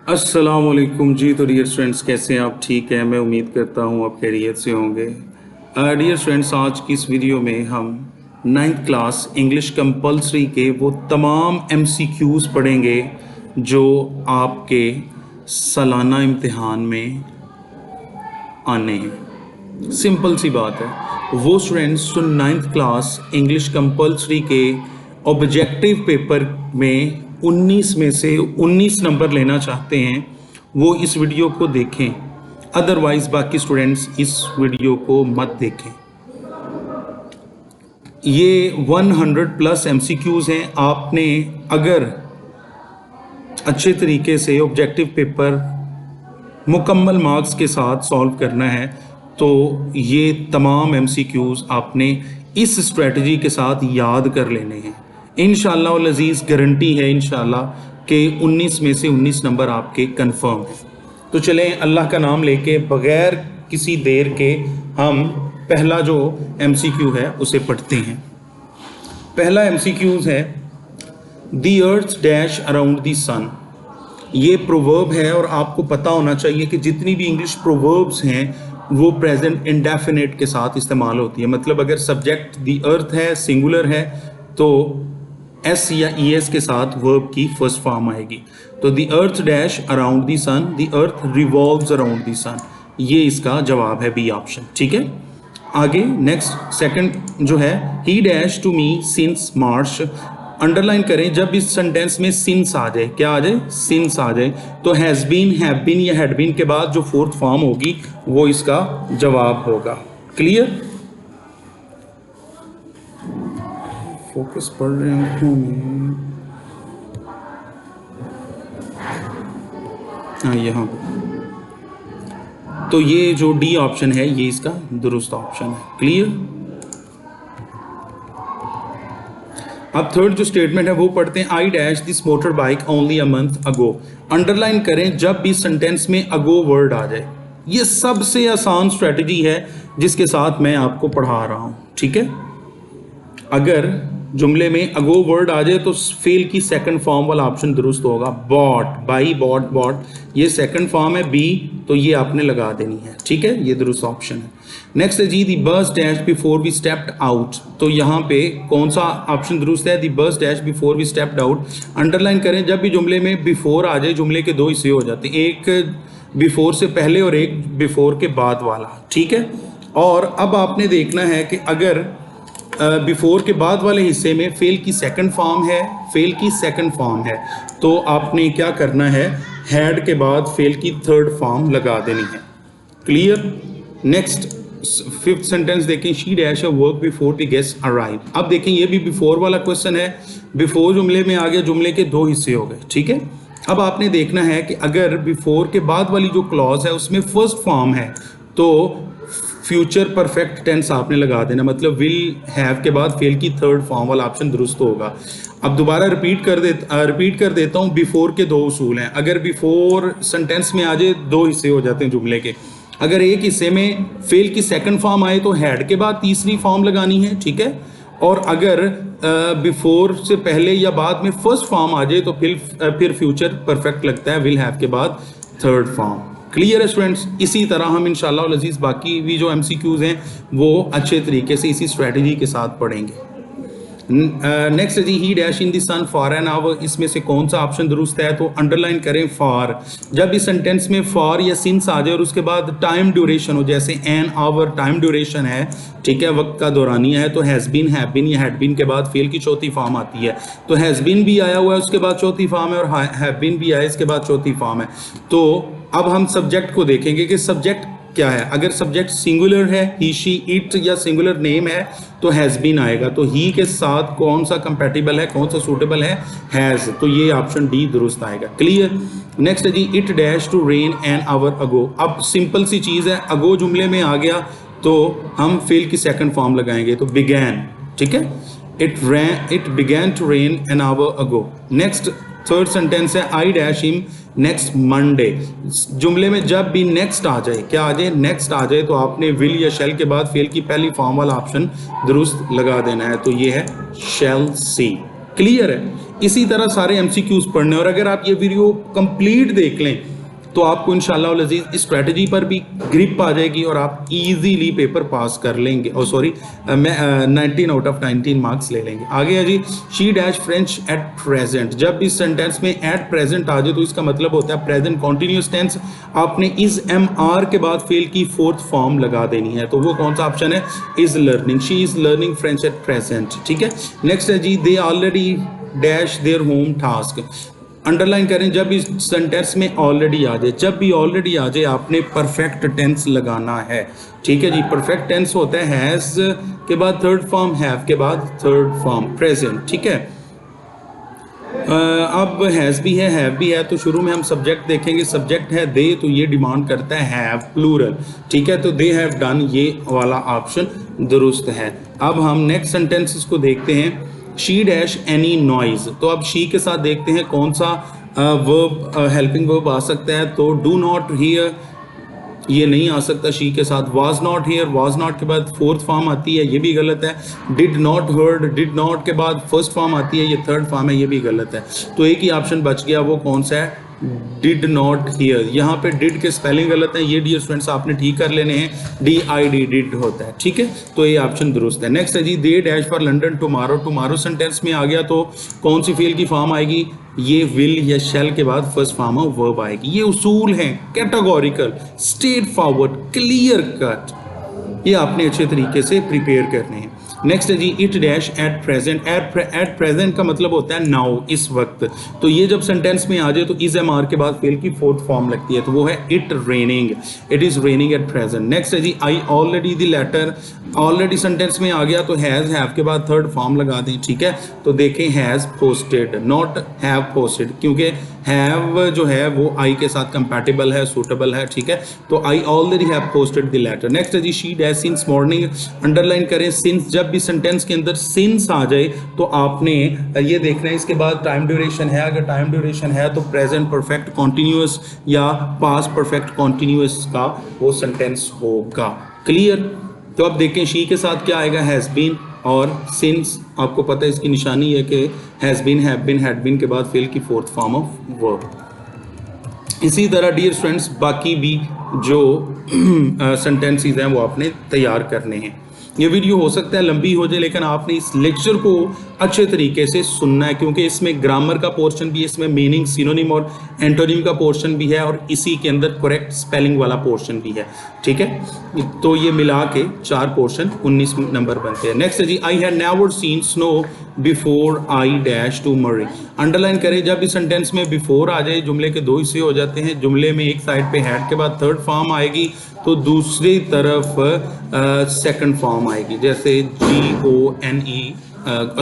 अस्सलामुअलैकुम जी। तो dear students, कैसे हैं आप? ठीक है, मैं उम्मीद करता हूँ आप खैरियत से होंगे। डियर स्टूडेंट्स, आज की इस वीडियो में हम 9th क्लास इंग्लिश कंपलसरी के वो तमाम MCQs पढ़ेंगे जो आपके सालाना इम्तिहान में आने हैं। सिंपल सी बात है, वो स्टूडेंट्स जो 9th क्लास इंग्लिश कंपलसरी के ऑब्जेक्टिव पेपर में 19 में से 19 नंबर लेना चाहते हैं वो इस वीडियो को देखें, अदरवाइज बाकी स्टूडेंट्स इस वीडियो को मत देखें। ये 100+ MCQs हैं। आपने अगर अच्छे तरीके से ऑब्जेक्टिव पेपर मुकम्मल मार्क्स के साथ सॉल्व करना है तो ये तमाम MCQs आपने इस स्ट्रेटजी के साथ याद कर लेने हैं। इंशाअल्लाह वल अज़ीज़ गारंटी है इंशाअल्लाह कि 19 में से 19 नंबर आपके कंफर्म हैं। तो चलें, अल्लाह का नाम लेके बग़ैर किसी देर के हम पहला जो MCQ है उसे पढ़ते हैं। पहला MCQ है the earth dash around the sun. ये प्रोवर्ब है और आपको पता होना चाहिए कि जितनी भी इंग्लिश प्रोवर्ब्स हैं वो प्रेजेंट इंडेफिनिट के साथ इस्तेमाल होती है। मतलब अगर सब्जेक्ट द अर्थ है, सिंगुलर है, तो एस या ES के साथ वर्ब की फर्स्ट फॉर्म आएगी। तो the earth dash around the sun, the earth revolves around the sun, ये इसका जवाब है बी ऑप्शन। ठीक है, आगे नेक्स्ट सेकंड जो है he dash to me since March. Underline करें जब इस सेंटेंस में सिंस आ जाए, क्या आ जाए? सिंस आ जाए, तो हैज़ बीन, हैव बीन या हैड बीन के बाद जो फोर्थ फॉर्म होगी वो इसका जवाब होगा। क्लियर? फोकस पढ़ रहे हैं आंखों में। हाँ, यहाँ तो ये जो डी ऑप्शन है ये इसका दुरुस्त ऑप्शन है। क्लियर? अब थर्ड जो स्टेटमेंट है वो पढ़ते हैं आई dash this motor bike only a month ago. Underline करें जब भी सेंटेंस में अगो वर्ड आ जाए। ये सबसे आसान स्ट्रेटजी है जिसके साथ मैं आपको पढ़ा रहा हूं। ठीक है, अगर जुमले में अगो वर्ड आ जाए तो फेल की सेकंड फॉर्म वाला ऑप्शन दुरुस्त होगा। बॉट, बाई, बॉट, बॉट, ये सेकंड फॉर्म है बी, तो ये आपने लगा देनी है। ठीक है, ये दुरुस्त ऑप्शन है। नेक्स्ट है जी the bus dash before we stepped out. तो यहाँ पे कौन सा ऑप्शन दुरुस्त है? The bus dash before we stepped out. Underline करें जब भी जुमले में बिफोर आ जाए, जुमले के दो हिस्से हो जाते हैं, एक बिफोर से पहले और एक बिफोर के बाद वाला। ठीक है, और अब आपने देखना है कि अगर बिफोर के बाद वाले हिस्से में फेल की सेकंड फॉर्म है, फेल की सेकंड फॉर्म है, तो आपने क्या करना है? हैड के बाद फेल की थर्ड फॉर्म लगा देनी है। क्लियर? नेक्स्ट फिफ्थ सेंटेंस देखें, she dash a work before the guest arrive. अब देखें ये भी बिफोर वाला क्वेश्चन है। बिफोर जुमले में आ गया, जुमले के दो हिस्से हो गए। ठीक है, अब आपने देखना है कि अगर बिफोर के बाद वाली जो क्लॉज है उसमें फर्स्ट फॉर्म है तो फ्यूचर परफेक्ट टेंस आपने लगा देना, मतलब विल हैव के बाद फेल की थर्ड फॉर्म वाला ऑप्शन दुरुस्त होगा। अब दोबारा रिपीट कर देता हूँ। बिफोर के दो उसूल हैं। अगर बिफोर सेंटेंस में आ जाए, दो हिस्से हो जाते हैं जुमले के। अगर एक हिस्से में फेल की सेकंड फॉर्म आए तो हैड के बाद तीसरी फॉर्म लगानी है। ठीक है, और अगर बिफोर से पहले या बाद में फर्स्ट फॉर्म आ जाए तो फिर फ्यूचर परफेक्ट लगता है, विल हैव के बाद थर्ड फॉर्म। क्लियर है स्टूडेंट्स? इसी तरह हम इंशाअल्लाह वल अज़ीज़ बाकी भी जो MCQs हैं वो अच्छे तरीके से इसी स्ट्रेटजी के साथ पढ़ेंगे। Next G he dash in the sun for an hour. इसमें से कौन सा ऑप्शन दुरुस्त है? तो अंडरलाइन करें फॉर। जब इस सेंटेंस में फॉर या सिंस आ जाए और उसके बाद टाइम ड्यूरेशन हो, जैसे एन आवर टाइम ड्यूरेशन है, ठीक है, वक्त का दौरानिया है, तो हैज़ बीन, हैव बीन या हैड बीन के बाद फेल की चौथी फॉर्म आती है। तो हैज़ बीन भी आया हुआ है, उसके बाद चौथी फॉर्म है, और हैव बीन भी आया, इसके बाद चौथी फॉर्म है। तो अब हम सब्जेक्ट को देखेंगे कि सब्जेक्ट क्या है। अगर सब्जेक्ट सिंगुलर है, ही, शी, इट या सिंगुलर नेम है तो हैज़ बीन आएगा। तो ही के साथ कौन सा कंपैटिबल है, कौन सा सूटेबल है? हैज़। तो ये ऑप्शन डी दुरुस्त आएगा। क्लियर? नेक्स्ट है जी it dash to rain an hour ago. अब सिंपल सी चीज़ है, अगो जुमले में आ गया तो हम फेल की सेकंड फॉर्म लगाएंगे, तो बिगैन। ठीक है, it began to rain an hour ago. Next third sentence है I dash him next Monday. जुमले में जब भी नेक्स्ट आ जाए, क्या आ जाए? नेक्स्ट आ जाए, तो आपने विल या शैल के बाद फेल की पहली फॉर्म वाला ऑप्शन दुरुस्त लगा देना है, तो ये है शैल सी। क्लियर है? इसी तरह सारे एमसीक्यूज पढ़ने, और अगर आप ये वीडियो कंप्लीट देख लें तो आपको इंशाल्लाह अल अज़ीज़ इस स्ट्रेटजी पर भी ग्रिप आ जाएगी और आप इजीली पेपर पास कर लेंगे। और सॉरी, मैं 19 आउट ऑफ 19 मार्क्स ले लेंगे। आगे है जी, she dash French at present. जब भी सेंटेंस में एट प्रेजेंट आ जाए तो इसका मतलब होता है प्रेजेंट कॉन्टिन्यूस टेंस। आपने इज एम आर के बाद फेल की फोर्थ फॉर्म लगा देनी है, तो वो कौन सा ऑप्शन है? Is learning. She is learning French at present. ठीक है, नेक्स्ट है जी, they already dash their home task. Underline करें जब इस सेंटेंस में ऑलरेडी आ जाए, जब भी ऑलरेडी आ जाए आपने परफेक्ट टेंस लगाना है। ठीक है जी, परफेक्ट टेंस होता है हैज के बाद थर्ड फॉर्म, हैव के बाद थर्ड फॉर्म, प्रेजेंट। ठीक है, अब हैज़ भी है, हैव भी है, तो शुरू में हम सब्जेक्ट देखेंगे। सब्जेक्ट है दे, तो ये डिमांड करता है हैव प्लूरल। ठीक है, तो दे हैव डन, ये वाला ऑप्शन दुरुस्त है। अब हम नेक्स्ट सेंटेंसेस को देखते हैं। शी डैश एनी नॉइज, तो अब शी के साथ देखते हैं कौन सा वर्ब हेल्पिंग वर्ब आ सकता है। तो डू नॉट हियर, ये नहीं आ सकता शी के साथ। Was not here, was not के बाद फोर्थ फॉर्म आती है, ये भी गलत है। Did not heard, did not के बाद फर्स्ट फॉर्म आती है, ये थर्ड फॉर्म है, ये भी गलत है। तो एक ही ऑप्शन बच गया, वो कौन सा है? Did not here. यहाँ पे डिड के स्पेलिंग गलत है, ये डियर स्टूडेंट्स आपने ठीक कर लेने हैं, DID डिड होता है। ठीक है, तो ये ऑप्शन दुरुस्त है। नेक्स्ट है जी, they dash for London tomorrow. Tomorrow sentence में आ गया तो कौन सी फेल की फॉर्म आएगी? ये विल या शेल के बाद फर्स्ट फॉर्म ऑफ वर्ब आएगी। ये उसूल हैं categorical, straight forward, clear cut, ये आपने अच्छे तरीके से प्रिपेयर करने हैं। नेक्स्ट है जी, it dash at present. At present का मतलब होता है नाउ, इस वक्त। तो ये जब सेंटेंस में आ जाए तो इज एम आर के बाद फेल की फोर्थ फॉर्म लगती है, तो वो है it raining, it is raining at present. Next है जी, I already the letter. Already sentence में आ गया तो हैज हैव के बाद थर्ड फॉर्म लगा दें। ठीक है, तो देखें has posted, not have posted, क्योंकि हैव जो है वो आई के साथ कंपैटिबल है, सूटेबल है। ठीक है, तो I already have posted the letter. Next है जी, she dash since morning. Underline करें सिंस, जब भी सेंटेंस के अंदर सिंस आ जाए तो आपने ये देखना है इसके बाद टाइम ड्यूरेशन है। अगर टाइम ड्यूरेशन है तो प्रेजेंट परफेक्ट कॉन्टिन्यूअस या पास्ट परफेक्ट कॉन्टिन्यूअस का वो सेंटेंस होगा। क्लियर? तो अब देखें शी के साथ क्या आएगा? हैज़ बीन और सिंस। आपको पता है इसकी निशानी है कि has been, have been, had been के बाद फेल की फोर्थ फॉर्म ऑफ वर्ब। इसी तरह डियर स्टूडेंट्स बाकी भी जो सेंटेंसेस हैं वो आपने तैयार करने हैं। ये वीडियो हो सकता है लंबी हो जाए, लेकिन आपने इस लेक्चर को अच्छे तरीके से सुनना है, क्योंकि इसमें ग्रामर का पोर्शन भी है, इसमें मीनिंग, सिनोनिम और एंटोनिम का पोर्शन भी है, और इसी के अंदर करेक्ट स्पेलिंग वाला पोर्शन भी है। ठीक है, तो ये मिला के 4 पोर्शन 19 नंबर बनते हैं। नेक्स्ट है जी, I had never seen snow before I dash to Murree. Underline करें जब इस सेंटेंस में बिफोर आ जाए, जुमले के 2 हिस्से हो जाते हैं। जुमले में एक साइड पे हैड के बाद थर्ड फॉर्म आएगी, तो दूसरी तरफ सेकंड फॉर्म आएगी, जैसे GONE,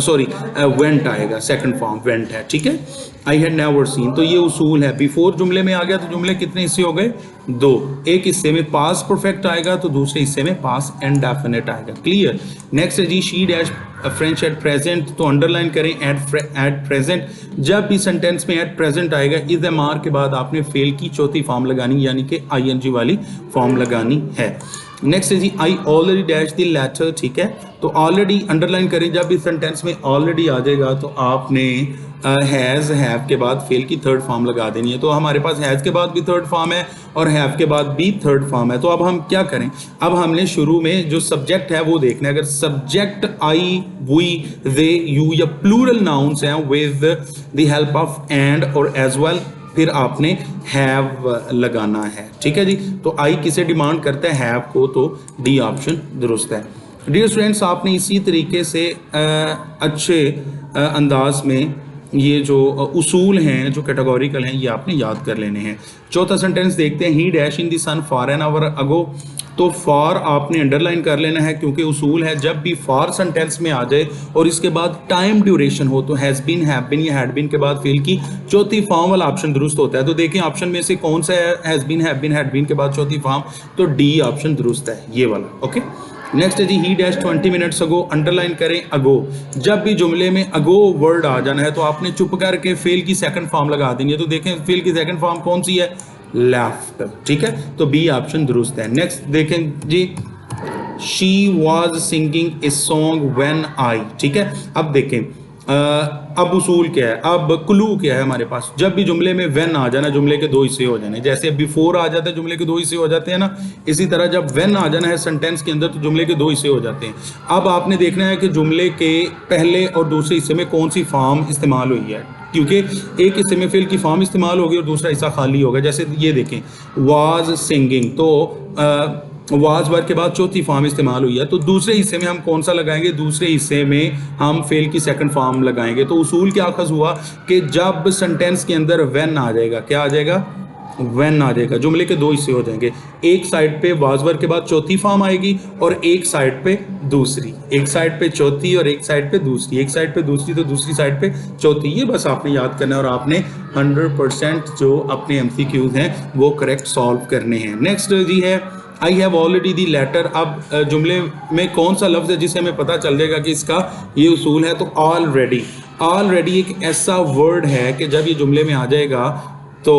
सॉरी वेंट आएगा, सेकंड फॉर्म वेंट है। ठीक है, आई हैड नेवर सीन, तो ये उसूल है। बिफोर जुमले में आ गया तो जुमले कितने हिस्से हो गए? 2। एक हिस्से में पास परफेक्ट आएगा तो दूसरे हिस्से में पास इंडेफिनिट आएगा। क्लियर? नेक्स्ट है जी, she dash French at present. तो अंडरलाइन करें एट प्रेजेंट, जब भी सेंटेंस में एट प्रेजेंट आएगा इज एम आर के बाद आपने फेल की चौथी फॉर्म लगानी, यानी कि ING वाली फॉर्म लगानी है। नेक्स्ट है जी, I already dash the letter. ठीक है, तो ऑलरेडी अंडरलाइन करें जब इस सेंटेंस में ऑलरेडी आ जाएगा तो आपने हैज़ हैव के बाद फेल की थर्ड फॉर्म लगा देनी है। तो हमारे पास हैज़ के बाद भी थर्ड फॉर्म है और हैव के बाद भी थर्ड फॉर्म है। तो अब हम क्या करें? अब हमने शुरू में जो सब्जेक्ट है वो देखना है। अगर subject I, we, they, you या प्लूरल नाउन्स हैं with the help of and और एज वेल, फिर आपने हैव लगाना है। ठीक है जी, तो आई किसे डिमांड करता है? हैव को, तो डी ऑप्शन दुरुस्त है। डियर स्टूडेंट्स, आपने इसी तरीके से अच्छे अंदाज में ये जो उसूल हैं, जो कैटेगोरिकल हैं, ये आपने याद कर लेने हैं। चौथा सेंटेंस देखते हैं, he dash in the sun for an hour ago. तो फॉर आपने अंडरलाइन कर लेना है, क्योंकि उसूल है जब भी फॉर सेंटेंस में आ जाए और इसके बाद टाइम ड्यूरेशन हो तो हैज़ बीन, हैव बीन या हैड बीन के बाद फेल की चौथी फॉर्म वाला ऑप्शन दुरुस्त होता है। तो देखें ऑप्शन में से कौन सा है? Has been, have been, had been के बाद चौथी फॉर्म, तो डी ऑप्शन दुरुस्त है, ये वाला। ओके, नेक्स्ट है जी, he dash 20 minutes ago. Underline करें अगो, जब भी जुमले में अगो वर्ड आ जाना है तो आपने चुप करके फेल की सेकंड फॉर्म लगा देनी है। तो देखें फेल की सेकंड फॉर्म कौन सी है? लेफ्ट। ठीक है, तो बी ऑप्शन दुरुस्त है। नेक्स्ट देखें जी, she was singing a song when I. ठीक है, अब देखें अब उसूल क्या है, अब क्लू क्या है हमारे पास, जब भी जुमले में व्हेन आ जाना जुमले के दो हिस्से हो जाने, जैसे बिफोर आ जाता है जुमले के दो हिस्से हो जाते हैं ना, इसी तरह जब व्हेन आ जाना है सेंटेंस के अंदर तो जुमले के दो हिस्से हो जाते हैं। अब आपने देखना है कि जुमले के पहले और दूसरे हिस्से में कौन सी फॉर्म इस्तेमाल हुई है, क्योंकि एक हिस्से में फिल की फॉर्म इस्तेमाल होगी और दूसरा हिस्सा खाली होगा। जैसे ये देखें वाज सिंगिंग, तो वाज वर्ड के बाद चौथी फॉर्म इस्तेमाल हुई है, तो दूसरे हिस्से में हम कौन सा लगाएंगे, दूसरे हिस्से में हम फेल की सेकंड फॉर्म लगाएंगे। तो उसूल क्या अखज़ हुआ कि जब सेंटेंस के अंदर व्हेन आ जाएगा, क्या आ जाएगा, व्हेन आ जाएगा, जुमले के दो हिस्से हो जाएंगे, एक साइड पे वाज वर्ड के बाद चौथी फॉर्म आएगी और एक साइड पे दूसरी, एक साइड पे चौथी और एक साइड पे दूसरी, एक साइड पे दूसरी तो दूसरी साइड पे चौथी। ये बस आपने याद करना है और आपने 100% जो अपने MCQs हैं वो करेक्ट सॉल्व करने हैं। नेक्स्ट जी है I have already the letter. अब जुमले में कौन सा लफ्ज़ है जिससे हमें पता चल जाएगा कि इसका ये उसूल है, तो ऑलरेडी। ऑलरेडी एक ऐसा वर्ड है कि जब ये जुमले में आ जाएगा तो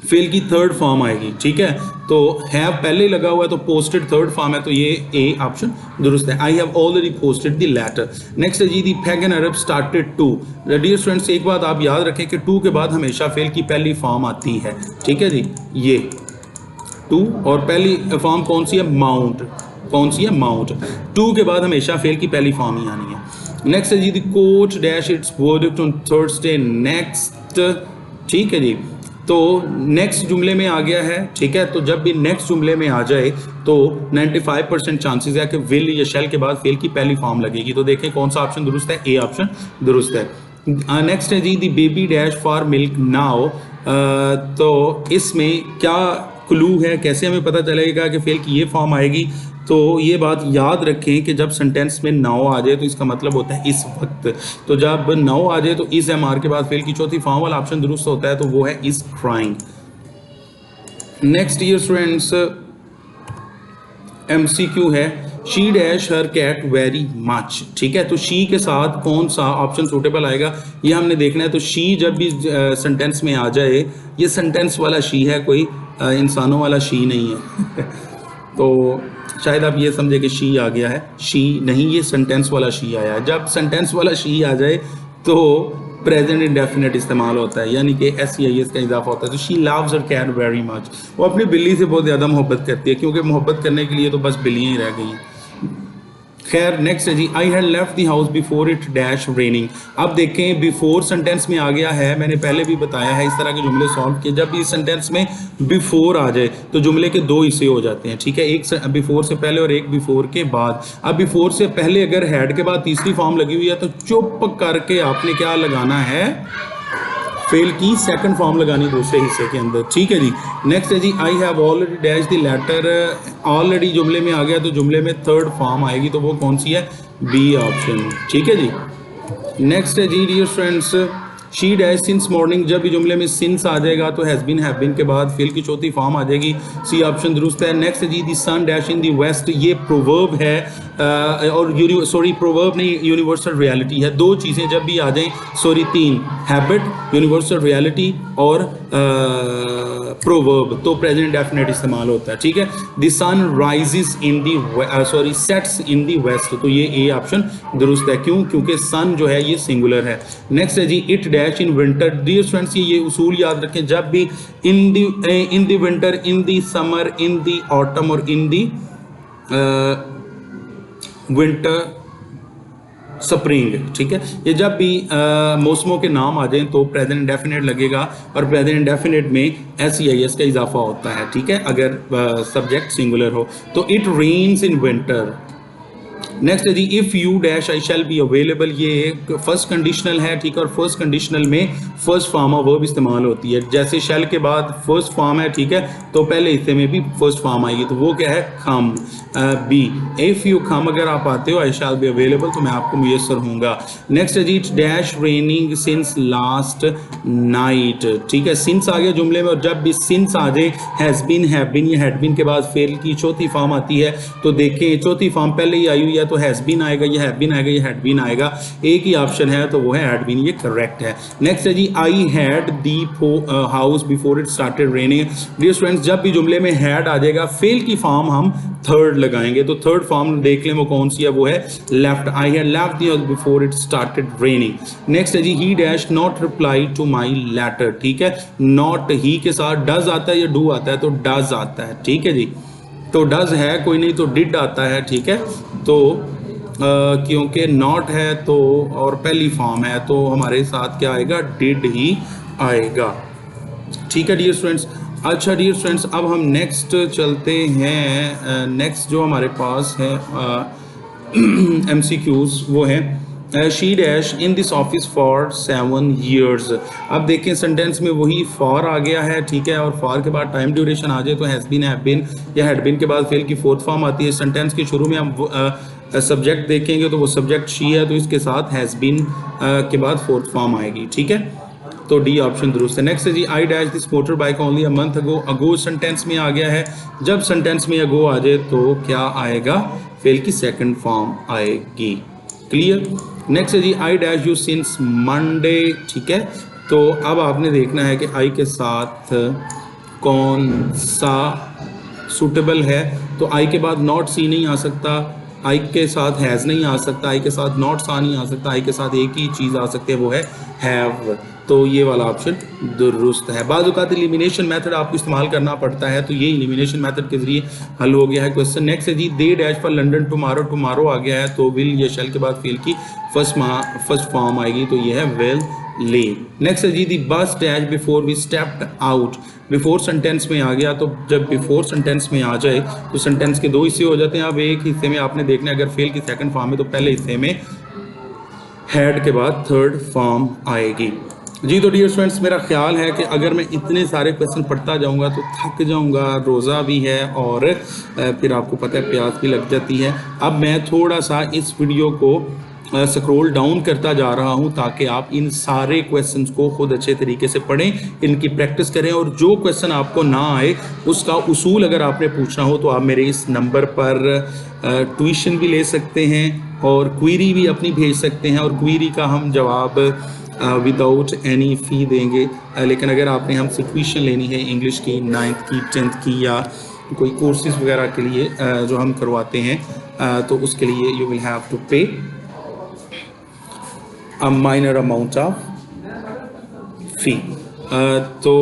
फेल की थर्ड फॉर्म आएगी, ठीक है। तो हैव पहले ही लगा हुआ है तो पोस्टेड थर्ड फॉर्म है, तो ये ए ऑप्शन दुरुस्त है। I have already posted the letter. Next है जी the pagan Arab started to. Dear students एक बात आप याद रखें कि टू के बाद हमेशा फेल की पहली फॉर्म आती है, ठीक है जी, ये टू और पहली फॉर्म कौन सी है, माउंट, कौन सी है, माउंट। टू के बाद हमेशा फेल की पहली फॉर्म ही आनी है। नेक्स्ट है जी the court dash its verdict on Thursday. Next, ठीक है जी, तो नेक्स्ट जुमले में आ गया है, ठीक है। तो जब भी नेक्स्ट जुमले में आ जाए तो 95% चांसेस है कि विल या शैल के बाद फेल की पहली फॉर्म लगेगी। तो देखें कौन सा ऑप्शन दुरुस्त है, ए ऑप्शन दुरुस्त है। नेक्स्ट है जी the baby dash for milk now. तो इसमें क्या क्लू है, कैसे हमें पता चलेगा कि फेल की ये फॉर्म आएगी, तो ये बात याद रखें कि जब सेंटेंस में नाउ आ जाए तो इसका मतलब होता है इस वक्त। तो जब नाउ आ जाए तो इस MR के बाद फेल की चौथी फॉर्म वाला ऑप्शन दुरुस्त होता है, तो वो है is crying. Next year students MCQ है she dash her cat very much, ठीक है। तो शी के साथ कौन सा ऑप्शन सूटेबल आएगा ये हमने देखना है। तो शी जब भी सेंटेंस में आ जाए, ये सेंटेंस वाला शी है, कोई इंसानों वाला शी नहीं है तो शायद आप ये समझे कि शी आ गया है, शी नहीं, ये सेंटेंस वाला शी आया है। जब सेंटेंस वाला शी आ जाए तो प्रेजेंट इंडेफिनिट इस्तेमाल होता है, यानी कि SEIS का इजाफा होता है। तो she loves her cat very much, वो अपनी बिल्ली से बहुत ज़्यादा मोहब्बत करती है, क्योंकि मोहब्बत करने के लिए तो बस बिल्लियाँ ही रह गई हैं। खैर नेक्स्ट है जी I had left the house before it dash raining. अब देखें बिफोर सेंटेंस में आ गया है, मैंने पहले भी बताया है इस तरह के जुमले सॉल्व किए। जब इस सेंटेंस में बिफोर आ जाए तो जुमले के दो हिस्से हो जाते हैं, ठीक है, एक बिफोर से पहले और एक बिफोर के बाद। अब बिफोर से पहले अगर हैड के बाद तीसरी फॉर्म लगी हुई है तो चुप करके आपने क्या लगाना है, फेल की सेकंड फॉर्म लगानी दूसरे हिस्से के अंदर, ठीक है जी। नेक्स्ट है जी I have already dash the letter. Already जुमले में आ गया तो जुमले में थर्ड फॉर्म आएगी, तो वो कौन सी है, बी ऑप्शन, ठीक है जी। नेक्स्ट है जी dear friends she dash since morning. जब भी जुमले में सिंस आ जाएगा तो हैज़ बीन हैव बीन के बाद फेल की चौथी फॉर्म आ जाएगी, सी ऑप्शन दुरुस्त है। नेक्स्ट है जी the sun dash in the west. ये प्रोवर्ब है और प्रोवर्ब नहीं, यूनिवर्सल रियलिटी है। दो चीज़ें जब भी आ जाएं, तीन, हैबिट, यूनिवर्सल रियलिटी और प्रोवर्ब, तो प्रेजेंट डेफिनेट इस्तेमाल होता है, ठीक है। The sun rises in the sets in the west, तो ये ए ऑप्शन दुरुस्त है। क्यों, क्योंकि सन जो है ये सिंगुलर है। नेक्स्ट है जी it dash in winter. Dear students ये उसूल याद रखें, जब भी in the winter, in the summer, in the autumn और इन दी विंटर स्प्रिंग, ठीक है, ये जब भी मौसमों के नाम आ जाएं तो प्रेजेंट इंडेफिनिट लगेगा और प्रेजेंट इंडेफिनिट में SEIS का इजाफा होता है, ठीक है, अगर सब्जेक्ट सिंगुलर हो। तो it rains in winter. Next है जी if you dash I shall be available. ये एक फर्स्ट कंडीशनल है, ठीक है, और फर्स्ट कंडीशनल में फर्स्ट फॉर्म ऑफ वर्ब इस्तेमाल होती है। जैसे शैल के बाद फर्स्ट फॉर्म है, ठीक है, तो पहले हिस्से में भी फर्स्ट फॉर्म आएगी, तो वो क्या है, खम, बी। इफ़ यू खम, अगर आप आते हो आई शैल बी अवेलेबल, तो मैं आपको मुयसर हूँगा। नेक्स्ट है जी it's dash raining since last night, ठीक है, सिंस आ गया जुमले में, और जब भी सिंस आ जाए हैज़ बीन, हैव बीन या हैड बीन के बाद फेल की चौथी फॉर्म आती है। तो देखें चौथी फॉर्म पहले ही आई हुई है, या तो हैज़ बीन आएगा, या हैव बीन आएगा, या हैड बीन आएगा। एक ही ऑप्शन है तो वो है हैड बीन, ये करेक्ट है। नेक्स्ट है जी, I had the house before it started raining. Dear students, जब भी जुमले में हैड आ जाएगा फेल की फॉर्म हम थर्ड लगाएंगे, तो थर्ड फॉर्म देख लें वो कौन सी है, वो है left. I had left the house before it started raining. Next है जी, he dash not reply to my letter. ठीक है, नॉट ही के साथ डज आता है या डू आता है, तो डज आता है। ठीक है जी, तो डज है कोई नहीं तो डिड आता है। ठीक है, तो क्योंकि नॉट है तो और पहली फॉर्म है तो हमारे साथ क्या आएगा, डिड ही आएगा। ठीक है डियर स्टूडेंट्स। अच्छा डियर स्टूडेंट्स, अब हम नेक्स्ट चलते हैं। नेक्स्ट जो हमारे पास है MCQs वो है she dash in this office for 7 years। अब देखें सेंटेंस में वही फॉर आ गया है। ठीक है, और फॉर के बाद टाइम ड्यूरेशन आ जाए तो हैज़ बीन, हैव बीन या हैड बीन के बाद फेल की फोर्थ फॉर्म आती है। सेंटेंस के शुरू में हम सब्जेक्ट देखेंगे तो वो सब्जेक्ट शी है, तो इसके साथ हैज़ बीन के बाद फोर्थ फॉर्म आएगी। ठीक है, तो डी ऑप्शन दुरुस्त है। नेक्स्ट है जी, I dash this motor bike only a month ago. Ago sentence में आ गया है, जब सेंटेंस में अगो आ जाए तो क्या आएगा, फेल की सेकंड फॉर्म आएगी। क्लियर। नेक्स्ट है जी, I dash you since Monday. ठीक है, तो अब आपने देखना है कि आई के साथ कौन सा सूटेबल है, तो आई के बाद नॉट सी नहीं आ सकता, आई के साथ हैज़ नहीं आ सकता, आई के साथ नॉट सा नहीं आ सकता, आई के साथ एक ही चीज़ आ सकती है वो है हैव, तो ये वाला ऑप्शन दुरुस्त है। बाद औक़ात एलिमिनेशन मेथड आपको इस्तेमाल करना पड़ता है, तो ये एलिमिनेशन मेथड के जरिए हल हो गया है क्वेश्चन। नेक्स्ट है जी, they dash for London tomorrow. Tomorrow आ गया है तो विल या शैल के बाद फेल की फर्स्ट फॉर्म आएगी, तो ये है विल लीव। नेक्स्ट है जी, the bus dash before we stepped out. Before sentence में आ गया, तो जब बिफोर सेंटेंस में आ जाए तो सेंटेंस के दो हिस्से हो जाते हैं। अब एक हिस्से में आपने देखना है, अगर फेल की सेकंड फॉर्म है तो पहले हिस्से में हैड के बाद थर्ड फॉर्म आएगी जी। तो डियर स्टूडेंट्स, मेरा ख्याल है कि अगर मैं इतने सारे क्वेश्चन पढ़ता जाऊंगा तो थक जाऊंगा, रोज़ा भी है और फिर आपको पता है प्यास भी लग जाती है। अब मैं थोड़ा सा इस वीडियो को स्क्रॉल डाउन करता जा रहा हूं ताकि आप इन सारे क्वेश्चंस को खुद अच्छे तरीके से पढ़ें, इनकी प्रैक्टिस करें, और जो क्वेश्चन आपको ना आए उसका उसूल अगर आपने पूछना हो तो आप मेरे इस नंबर पर ट्यूशन भी ले सकते हैं और क्वेरी भी अपनी भेज सकते हैं, और क्वेरी का हम जवाब विदाउट एनी फ़ी देंगे। लेकिन अगर आपने हमसे ट्यूशन लेनी है इंग्लिश की 9th की 10th की या कोई कोर्सेज वगैरह के लिए जो हम करवाते हैं, तो उसके लिए यू विल हैव टू पे अ माइनर अमाउंट ऑफ फ़ी। तो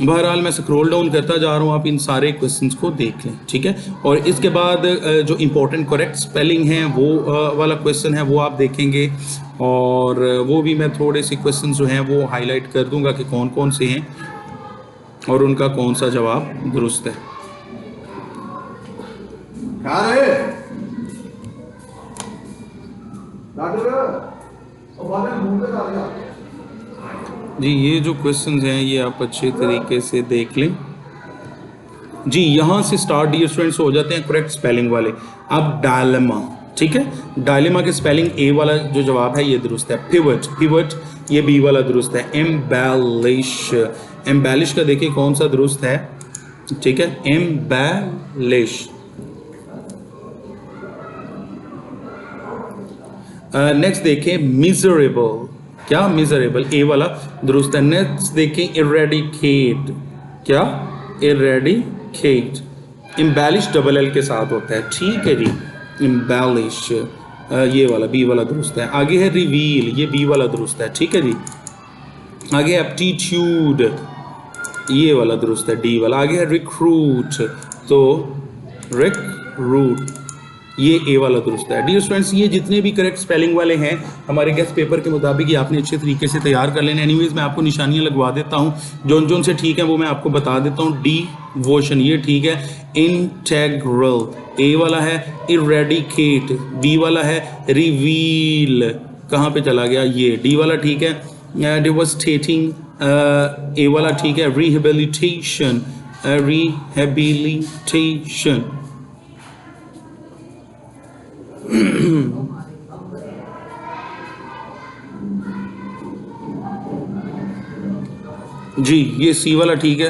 बहरहाल मैं स्क्रॉल डाउन करता जा रहा हूँ, आप इन सारे क्वेश्चंस को देख लें। ठीक है, और इसके बाद जो इम्पोर्टेंट करेक्ट स्पेलिंग है वो वाला क्वेश्चन है वो आप देखेंगे, और वो भी मैं थोड़े से क्वेश्चंस जो हैं वो हाईलाइट कर दूंगा कि कौन कौन से हैं और उनका कौन सा जवाब दुरुस्त है। जी, ये जो क्वेश्चंस हैं ये आप अच्छे तरीके से देख लें जी। यहाँ से स्टार्ट डियर स्टूडेंट्स हो जाते हैं करेक्ट स्पेलिंग वाले। अब डायलेमा, ठीक है, डायलेमा के स्पेलिंग ए वाला जो जवाब है ये दुरुस्त है। पिवट, पिवट ये बी वाला दुरुस्त है। एम्बेलिश, एम्बेलिश का देखिए कौन सा दुरुस्त है। ठीक है, एम्बेलिश। नेक्स्ट देखें मिजरेबल, क्या मिजरेबल, ए वाला दुरुस्त है। नेक्स्ट देखें इरेडिकेट, क्या इरेडिकेट, इम्बेलिश डबल एल के साथ होता है। ठीक है जी, इम्बेलिश ये वाला बी वाला दुरुस्त है। आगे है रिवील, ये बी वाला दुरुस्त है। ठीक है जी, आगे एप्टीट्यूड ये वाला दुरुस्त है, डी वाला। आगे है रिक्रूट, तो रिक्रूट ये ए वाला दुरुस्त है। डियर स्टूडेंट्स, ये जितने भी करेक्ट स्पेलिंग वाले हैं हमारे गेस्ट पेपर के मुताबिक ये आपने अच्छे तरीके से तैयार कर लेने। एनीवेज मैं आपको निशानियां लगवा देता हूँ, जोन जोन से ठीक है वो मैं आपको बता देता हूँ। डिवोशन ये ठीक है। इंटेग्रल ए वाला है। इरेडिकेट बी वाला है। रिवील कहाँ पे चला गया, ये डी वाला ठीक है। डिवस्टेटिंग ए वाला ठीक है। रिहेबिलिटेशन, रिहेबिलिटेशन जी ये सी वाला ठीक है।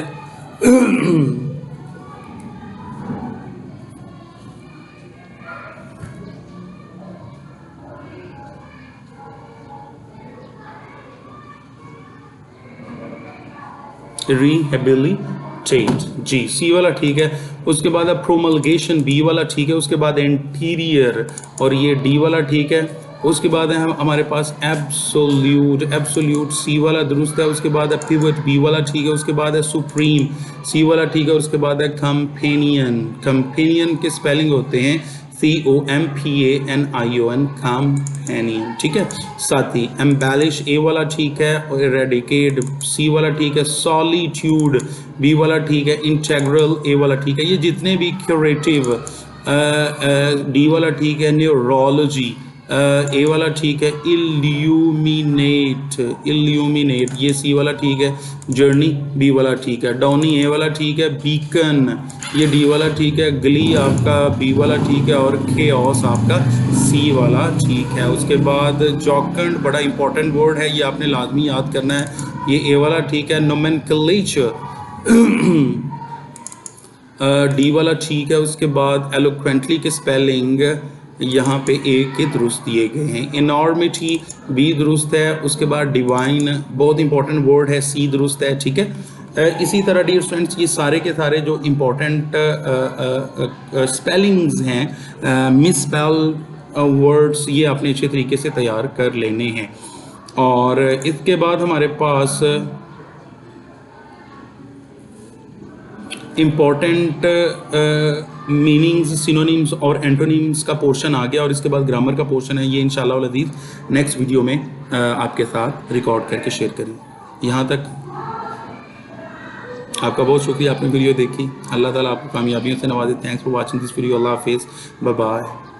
रिहेबिलिटेट जी, सी वाला ठीक है। उसके बाद है प्रोमलगेशन, बी वाला ठीक है। उसके बाद एंटीरियर और ये डी वाला ठीक है। उसके बाद है हमारे पास एब्सोल्यूट, एब्सोल्यूट सी वाला दुरुस्त है। उसके बाद है पिवट, बी वाला ठीक है। उसके बाद है सुप्रीम, सी वाला ठीक है। उसके बाद है कंपेनियन, कंपेनियन के स्पेलिंग होते हैं COMPANION, कंपेनियन ठीक है। साथी एम्बेलिश, ए वाला ठीक है। और इरेडिकेट, सी वाला ठीक है। सॉलिट्यूड, बी वाला ठीक है। इंटेग्रल, ए वाला ठीक है। ये जितने भी क्यूरेटिव, डी वाला ठीक है। न्यूरोलॉजी, ए वाला ठीक है। इल्यूमिनेट, इल्यूमिनेट ये सी वाला ठीक है। जर्नी, बी वाला ठीक है। डाउनी, ए वाला ठीक है। बीकन, ये डी वाला ठीक है। गली आपका बी वाला ठीक है। और केओस आपका सी वाला ठीक है। उसके बाद जॉकंड बड़ा इंपॉर्टेंट वर्ड है, ये आपने लाजमी याद करना है। ये ए वाला ठीक है। नोमेनक्लेचर, डी वाला ठीक है। उसके बाद एलोक्वेंटली के स्पेलिंग यहाँ पे ए के दुरुस्त दिए गए हैं। इनॉर्मिटी, बी दुरुस्त है। उसके बाद डिवाइन बहुत इंपॉर्टेंट वर्ड है, सी दुरुस्त है ठीक है। इसी तरह डियर स्टूडेंट्स ये सारे के सारे जो इम्पोर्टेंट स्पेलिंग्स हैं, मिसस्पेल वर्ड्स, ये आपने अच्छे तरीके से तैयार कर लेने हैं। और इसके बाद हमारे पास इम्पॉर्टेंट मीनिंग्स, सिनोनिम्स और एंटोनिम्स का पोर्शन आ गया। और इसके बाद ग्रामर का पोर्शन है, ये इंशाल्लाह वल अज़ीज़ नेक्स्ट वीडियो में आपके साथ रिकॉर्ड करके शेयर करें। यहाँ तक आपका बहुत शुक्रिया, आपने वीडियो देखी। अल्लाह ताला आपको कामयाबियों से नवाजे। Thanks for watching this video. अल्लाह हाफिज़, बाय बाय।